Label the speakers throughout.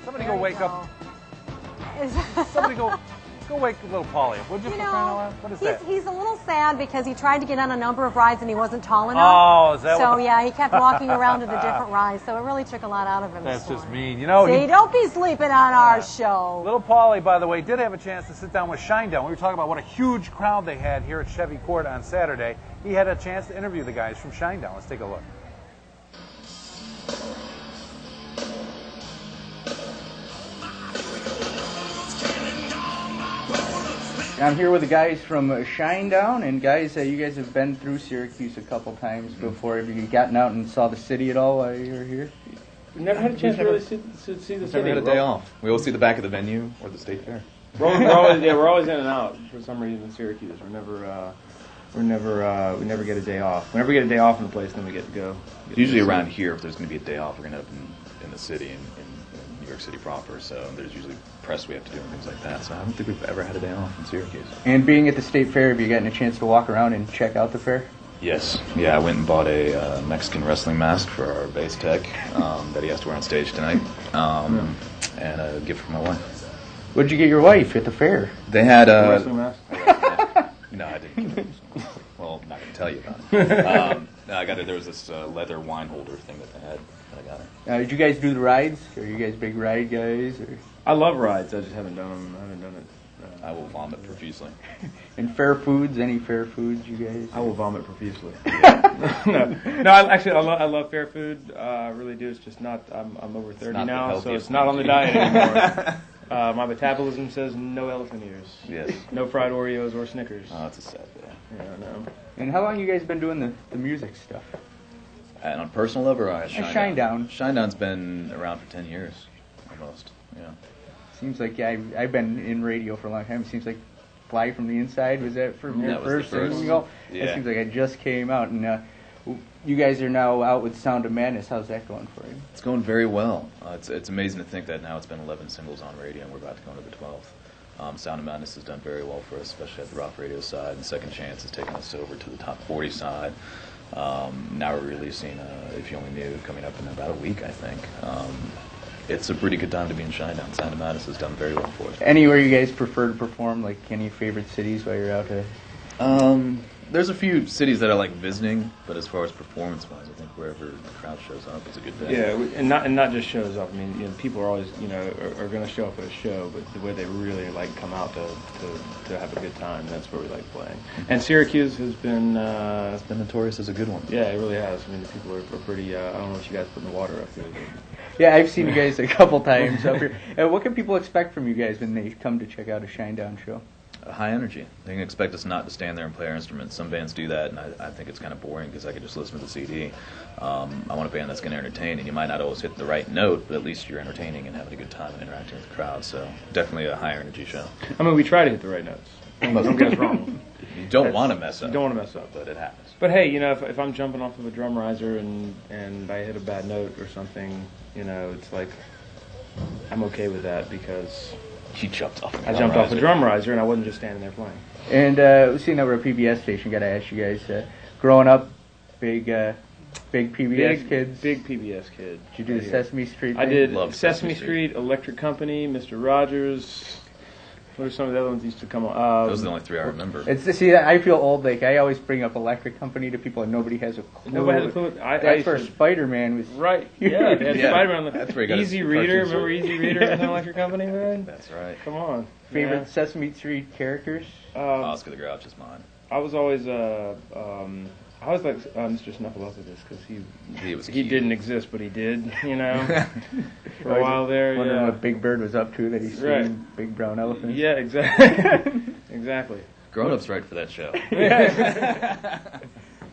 Speaker 1: Somebody go wake up. Somebody go wake little Polly up. Would you, for crying out loud? What is that?
Speaker 2: He's a little sad because he tried to get on a number of rides and he wasn't tall enough.
Speaker 1: Oh, is that
Speaker 2: so
Speaker 1: what?
Speaker 2: Yeah, he kept walking around to the different rides, so it really took a lot out of him.
Speaker 1: That's
Speaker 2: this
Speaker 1: just
Speaker 2: morning.
Speaker 1: mean. You know,
Speaker 2: See, don't be sleeping on our show.
Speaker 1: Little Polly, by the way, did have a chance to sit down with Shinedown. We were talking about what a huge crowd they had here at Chevy Court on Saturday. He had a chance to interview the guys from Shinedown. Let's take a look.
Speaker 3: I'm here with the guys from Shinedown, and guys, you guys have been through Syracuse a couple times before. Have you gotten out and saw the city at all while you were here?
Speaker 4: We've never had a chance to really see the city.
Speaker 5: Never had a day off. We always see the back of the venue or the state fair.
Speaker 4: We're always in and out for some reason in Syracuse. We never get a day off. Whenever we get a day off in the place, then we get to go.
Speaker 5: Usually around here, if there's going to be a day off, we're going to end up in the city, in New York City proper. So there's usually press we have to do and things like that. So I don't think we've ever had a day off in Syracuse.
Speaker 3: And being at the state fair, have you gotten a chance to walk around and check out the fair?
Speaker 5: Yes. Yeah, I went and bought a Mexican wrestling mask for our bass tech that he has to wear on stage tonight, and a gift for my wife.
Speaker 3: What did you get your wife at the fair?
Speaker 5: They had a
Speaker 4: wrestling mask.
Speaker 5: No, I didn't. Well, I'm not going to tell you about it. I got it. There was this leather wine holder thing that they had. That I got it.
Speaker 3: Did you guys do the rides? Are you guys big ride guys? Or?
Speaker 4: I love rides. I just haven't done them. I haven't done it.
Speaker 5: I will vomit profusely.
Speaker 3: And fair foods? Any fair foods, you guys?
Speaker 4: I will vomit profusely. No. I love fair food. I really do. It's just not. I'm over 30 now, so it's not on the diet anymore. My metabolism says no elephant ears.
Speaker 5: Yes.
Speaker 4: No fried Oreos or Snickers.
Speaker 5: Oh, that's a sad day.
Speaker 4: Yeah, no.
Speaker 3: And how long you guys been doing the music stuff?
Speaker 5: And on a personal level, or
Speaker 3: Shinedown.
Speaker 5: Shinedown's been around for 10 years, almost. Yeah.
Speaker 3: Seems like I've been in radio for a long time. It seems like Fly from the Inside, was that from your first single?
Speaker 5: Yeah.
Speaker 3: It seems like I just came out, and you guys are now out with Sound of Madness. How's that going for you?
Speaker 5: It's going very well. It's amazing to think that now it's been 11 singles on radio, and we're about to go into the 12th. Sound of Madness has done very well for us, especially at the rock radio side, and Second Chance has taken us over to the top 40 side. Now we're releasing If You Only Knew coming up in about a week, I think. It's a pretty good time to be in Shinedown. Sound of Madness has done very well for us.
Speaker 3: Anywhere you guys prefer to perform, like any favorite cities while you're out there?
Speaker 5: There's a few cities that I like visiting, but as far as performance-wise, I think wherever the crowd shows up, it's a good day.
Speaker 4: Yeah, and not just shows up. I mean, people are always, are going to show up at a show, but the way they really come out to have a good time, that's where we like playing. And Syracuse has been
Speaker 5: it's been notorious as a good one.
Speaker 4: Yeah, it really has. I mean, the people are pretty. I don't know what you guys put in the water up here.
Speaker 3: Yeah, I've seen you guys a couple times up here. What can people expect from you guys when they come to check out a Shinedown show?
Speaker 5: High energy. They can expect us not to stand there and play our instruments. Some bands do that, and I think it's kind of boring because I could just listen to the CD. I want a band that's going to entertain, and you might not always hit the right note, but at least you're entertaining and having a good time and interacting with the crowd. So definitely a high energy show.
Speaker 4: I mean, we try to hit the right notes. Don't get us wrong.
Speaker 5: You don't want to mess up.
Speaker 4: You don't want to mess up,
Speaker 5: but it happens.
Speaker 4: But hey, if I'm jumping off of a drum riser and I hit a bad note or something, it's like I'm okay with that because.
Speaker 5: You jumped off.
Speaker 4: I jumped off a drum riser, and I wasn't just standing there playing.
Speaker 3: And seeing over a PBS station, got to ask you guys, growing up, big PBS kids.
Speaker 4: Big PBS kid.
Speaker 3: Did you do the Sesame Street thing?
Speaker 4: I did.
Speaker 5: Love
Speaker 4: Sesame Street, Electric Company, Mr. Rogers. What are some of the other ones that used to come on?
Speaker 5: Those are the only three I remember.
Speaker 3: I feel old. Like I always bring up Electric Company to people, and nobody has a clue.
Speaker 4: Nobody has a clue.
Speaker 3: That's where Spider-Man was.
Speaker 4: Right. Yeah. They had Spider-Man.
Speaker 5: That's where he got
Speaker 4: Easy Reader. Remember Easy Reader in Electric Company, man?
Speaker 5: That's right.
Speaker 4: Come on.
Speaker 3: Favorite Sesame Street characters?
Speaker 5: Oscar the Grouch is mine.
Speaker 4: I was always like Mr. Snuffleupagus because he didn't exist, but he did. For a while there.
Speaker 3: Wondering what Big Bird was up to that he's seen Big Brown Elephant.
Speaker 4: Yeah, exactly. Exactly.
Speaker 5: Grown-ups right for that show.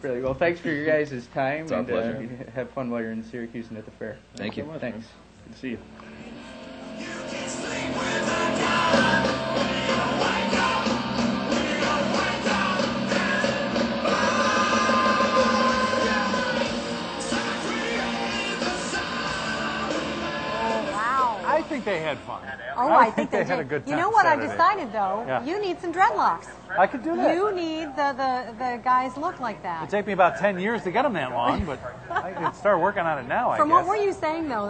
Speaker 3: Really well. Thanks for your guys' time.
Speaker 5: It's our pleasure.
Speaker 3: Have fun while you're in Syracuse and at the fair.
Speaker 5: Thank you.
Speaker 4: So much,
Speaker 3: Thanks.
Speaker 4: Man. Good to see you.
Speaker 1: think they had fun.
Speaker 2: Oh,
Speaker 1: I
Speaker 2: I think
Speaker 1: they
Speaker 2: they
Speaker 1: had a
Speaker 2: did.
Speaker 1: good time.
Speaker 2: You know what I've
Speaker 1: Saturday.
Speaker 2: decided, though?
Speaker 1: Yeah.
Speaker 2: You need some dreadlocks.
Speaker 1: I could do that.
Speaker 2: You need the guys look like that.
Speaker 1: It'd take me about 10 years to get them that long, but I could start working on it now,
Speaker 2: From
Speaker 1: I guess.
Speaker 2: what were you saying, though?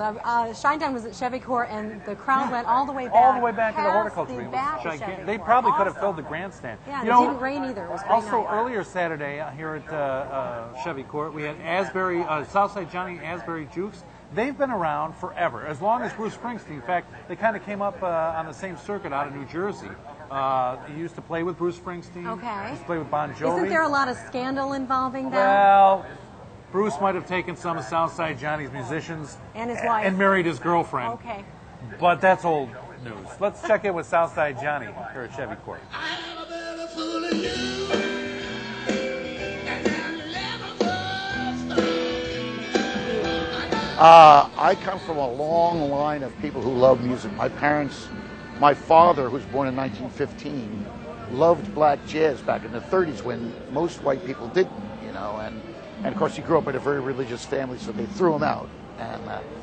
Speaker 2: Shinedown was at Chevy Court, and the crowd went all the way back.
Speaker 1: All the way back to the
Speaker 2: past
Speaker 1: horticulture.
Speaker 2: the
Speaker 1: It was
Speaker 2: back of
Speaker 1: gigantic.
Speaker 2: Chevy
Speaker 1: They
Speaker 2: Court.
Speaker 1: probably could have
Speaker 2: Awesome.
Speaker 1: filled the grandstand.
Speaker 2: Yeah, and
Speaker 1: You
Speaker 2: it
Speaker 1: know,
Speaker 2: didn't rain either. It was a great
Speaker 1: also,
Speaker 2: night.
Speaker 1: earlier Saturday here at Chevy Court, we had Southside Johnny Asbury Jukes. They've been around forever, as long as Bruce Springsteen. In fact, they kind of came up on the same circuit out of New Jersey. He used to play with Bruce Springsteen.
Speaker 2: Okay.
Speaker 1: He used to play with Bon Jovi.
Speaker 2: Isn't there a lot of scandal involving that?
Speaker 1: Well, Bruce might have taken some of Southside Johnny's musicians
Speaker 2: And his wife.
Speaker 1: and married his girlfriend.
Speaker 2: Okay.
Speaker 1: But that's old news. Let's check in with Southside Johnny here at Chevy Court.
Speaker 6: I come from a long line of people who love music. My father, who was born in 1915, loved black jazz back in the 30s when most white people didn't, and of course he grew up in a very religious family, so they threw him out.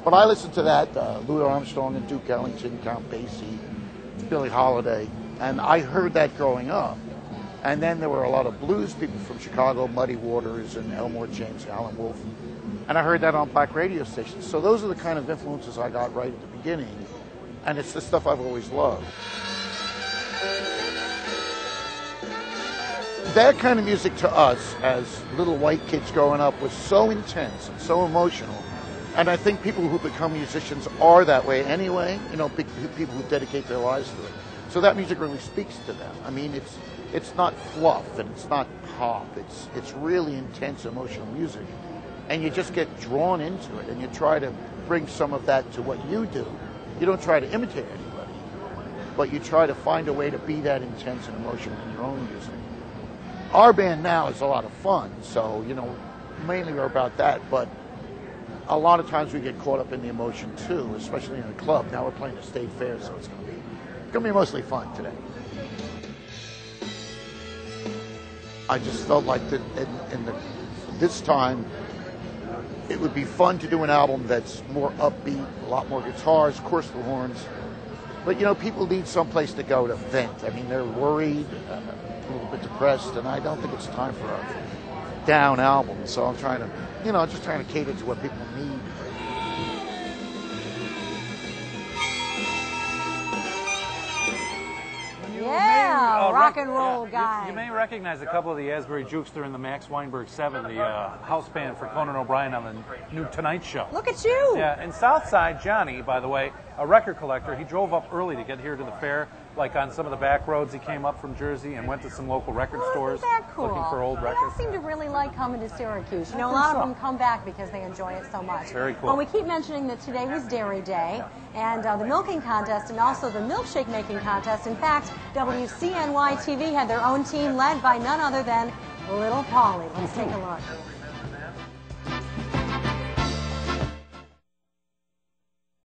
Speaker 6: But I listened to that, Louis Armstrong and Duke Ellington, Count Basie, Billie Holiday, and I heard that growing up. And then there were a lot of blues people from Chicago, Muddy Waters and Elmore James, Alan Wolfe. And I heard that on black radio stations. So those are the kind of influences I got right at the beginning. And it's the stuff I've always loved. That kind of music to us, as little white kids growing up, was so intense and so emotional. And I think people who become musicians are that way anyway, people who dedicate their lives to it. So that music really speaks to them. I mean, it's not fluff and it's not pop. It's really intense emotional music. And you just get drawn into it, and you try to bring some of that to what you do. You don't try to imitate anybody, but you try to find a way to be that intense and emotional in your own music. Our band now is a lot of fun, so, mainly we're about that, but a lot of times we get caught up in the emotion too, especially in a club. Now we're playing the state fair, so it's going to be mostly fun today. I just felt like that this time, it would be fun to do an album that's more upbeat, a lot more guitars, of course the horns. But, people need someplace to go to vent. I mean, they're worried, a little bit depressed, and I don't think it's time for a down album. So I'm trying to, just trying to cater to what people need.
Speaker 2: Yeah, rock and roll guy.
Speaker 1: You may recognize a couple of the Asbury Jukes during the Max Weinberg 7, the house band for Conan O'Brien on the new Tonight Show.
Speaker 2: Look at you.
Speaker 1: Yeah, and Southside Johnny, by the way, a record collector, he drove up early to get here to the fair. Like on some of the back roads, he came up from Jersey and went to some local record stores
Speaker 2: Isn't that cool?
Speaker 1: looking for old
Speaker 2: They all
Speaker 1: records.
Speaker 2: seem to really like coming to Syracuse. A
Speaker 1: think
Speaker 2: lot
Speaker 1: so.
Speaker 2: of them come back because they enjoy it so much.
Speaker 1: Very cool.
Speaker 2: Well, we keep mentioning that today was Dairy Day, and the milking contest and also the milkshake making contest. In fact, WCNY TV had their own team led by none other than Little Polly. Let's take a look.